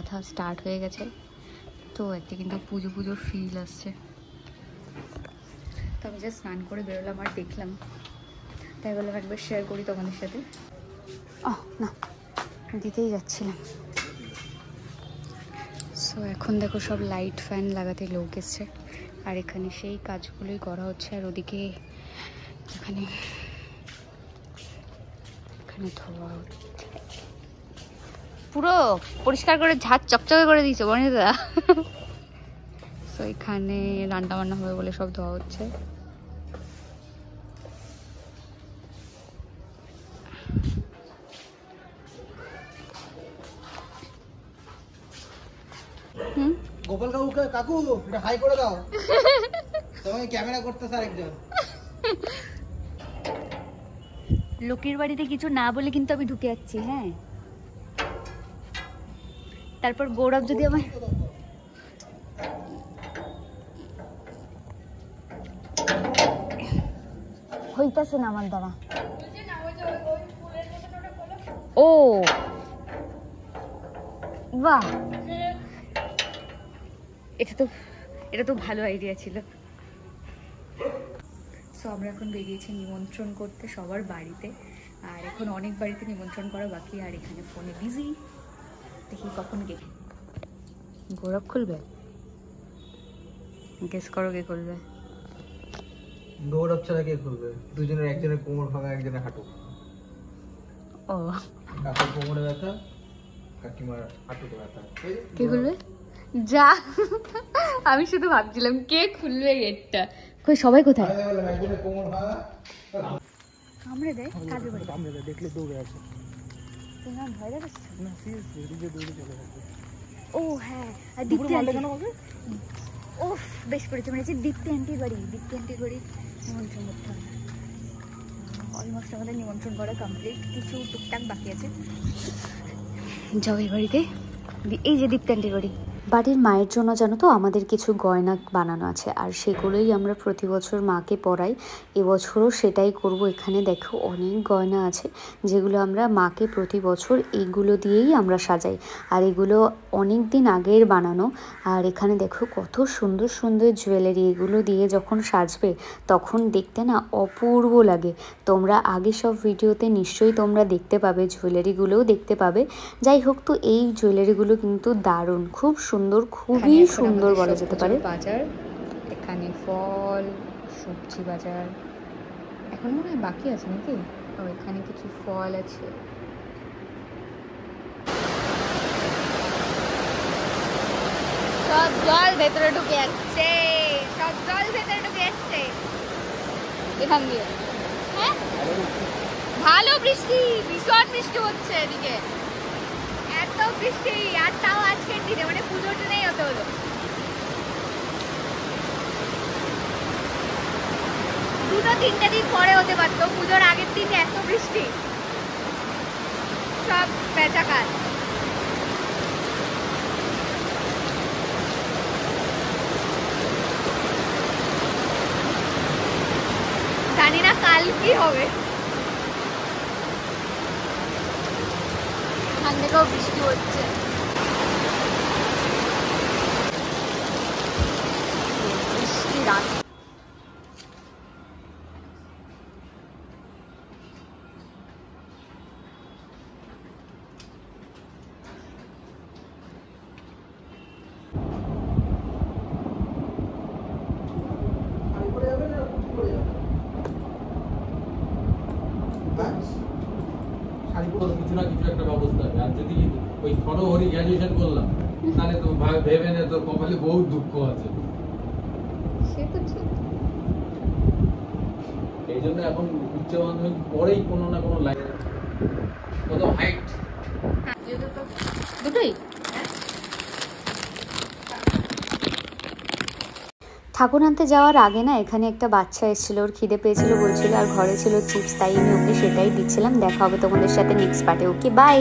গাঁথা স্টার্ট হয়ে গেছে। তো একটা কিন্তু পুজো পুজোর ফিল আসছে। তো আমি জাস্ট স্নান করে বেরোলাম আর দেখলাম, তাই বললাম একবার শেয়ার করি তোমাদের সাথে। না, দিতেই যাচ্ছিলাম। সো এখন দেখো সব লাইট ফ্যান লাগাতে লোক এসছে, আর এখানে সেই কাজগুলোই করা হচ্ছে। আর ওদিকে এখানে ধোয়া হচ্ছে, পুরো পরিষ্কার করে ঝাঁট চকচকে করে দিয়েছে বনিদা। সো এখানে রান্না বান্না হবে বলে সব ধোয়া হচ্ছে। গোপাল কাকু এটা হাই করে দাও, তোমাকে ক্যামেরা করতেছে আরেকজন। লোকের বাড়িতে কিছু না বলে কিন্তু আমি ঢুকে যাচ্ছি। হ্যাঁ, তারপর গৌরব যদি আমার হইতাছে না আমার দ্বারা। ও বাহ, এটা তো ভালো আইডিয়া ছিল। সো আমরা এখন বেরিয়েছি নিমন্ত্রণ করতে সবার বাড়িতে, আর এখন অনেক বাড়িতে নিমন্ত্রণ করা বাকি। আর এখানে ফোনে বিজি, দেখি কখন গৌরব খুলবে। গেস করো কে খুলবে? গৌরব ছাড়া কে খুলবে? দুজনের, একজনের কোমর ভাঙা, একজনের হাঁটু। ও, কাকুর কোমরে ব্যথা, কাকিমার হাঁটুতে ব্যথা। কে খুলবে? যা, আমি শুধু ভাবছিলাম কে খুলবে গেটটা। কই সবাই কোথায়? একজনের কোমর ভাঙা, কামড়ে দেয়, কাজে বাড়ি কামড়ে দেয়, দেখলে দৌড়ে আসে। তোমার ভয় লাগাচ্ছে না, সিরিয়াসলি এদিকে দৌড়ে চলে যাবে। ও হ্যাঁ, আর দীপ্তি আন্টি কেন বলবে? ওফ, বেশ করেছে, মানে হচ্ছে দীপ্তি আন্টির বাড়ি। দীপ্তি আন্টির বাড়ি নিমন্ত্রণ করতে হবে। অলমোস্ট আমাদের নিমন্ত্রণ করা কমপ্লিট, কিছু টুকটাক বাকি আছে। যাও এই বাড়িতে, এই যে দীপ্তি আন্টির বাড়ি। বাড়ির মায়ের জন্য জানো তো আমাদের কিছু গয়না বানানো আছে, আর সেগুলোই আমরা প্রতি বছর মাকে পরাই। এবছরও সেটাই করব। এখানে দেখো অনেক গয়না আছে যেগুলো আমরা মাকে প্রতি বছর এইগুলো দিয়েই আমরা সাজাই, আর এগুলো অনেক দিন আগের বানানো। আর এখানে দেখো কত সুন্দর সুন্দর জুয়েলারি, এগুলো দিয়ে যখন সাজবে তখন দেখতে না অপূর্ব লাগে। তোমরা আগে সব ভিডিওতে নিশ্চয়ই তোমরা দেখতে পাবে, জুয়েলারিগুলোও দেখতে পাবে। যাই হোক, তো এই জুয়েলারিগুলো কিন্তু দারুণ, খুব সুন্দর, খুবই সুন্দর বলা যেতে পারে। বাজার, এখানে ফল সবজি বাজার এখন মনে হয় বাকি আছে নাকি? এখানে কিছু ফল আছে। সব জল ভেতরে ঢুকে যাচ্ছে, সব জল ভেতরে ঢুকে যাচ্ছে এখান দিয়ে। হ্যাঁ, ভালো বৃষ্টি, ভীষণ বৃষ্টি হচ্ছে এদিকে, এত বৃষ্টি। আর তাও আজকের দিনে, মানে পুজোর দিনেই হতে হলো। দুটো তিনটে দিন পরে হতে পারতো, পুজোর আগের দিন এত বৃষ্টি, সব বেচা কাজ। জানি না কাল কি হবে। এখান থেকেও বৃষ্টি হচ্ছে। বৃষ্টি রাত। কিছু না কিছু একটা ব্যবস্থা আছে। আর যদি ওই থরহরি গ্র্যাজুয়েশন করলাম তাহলে তো ভেবে নে তোর কপালে বহুত দুঃখ আছে। সে তো ঠিক। এই জন্য এখন উচ্চ মাধ্যমিক পরেই কোনো না কোনো লাইন, কত হাইট দুটোই। ঠাকুর আনতে যাওয়ার আগে না এখানে একটা বাচ্চা এসেছিল, ওর খিদে পেয়েছিল বলছিল, আর ঘরে ছিল চিপস, তাই আমি ওকে সেটাই দিচ্ছিলাম। দেখা হবে তোমাদের সাথে নেক্সট পার্টে। ওকে, বাই।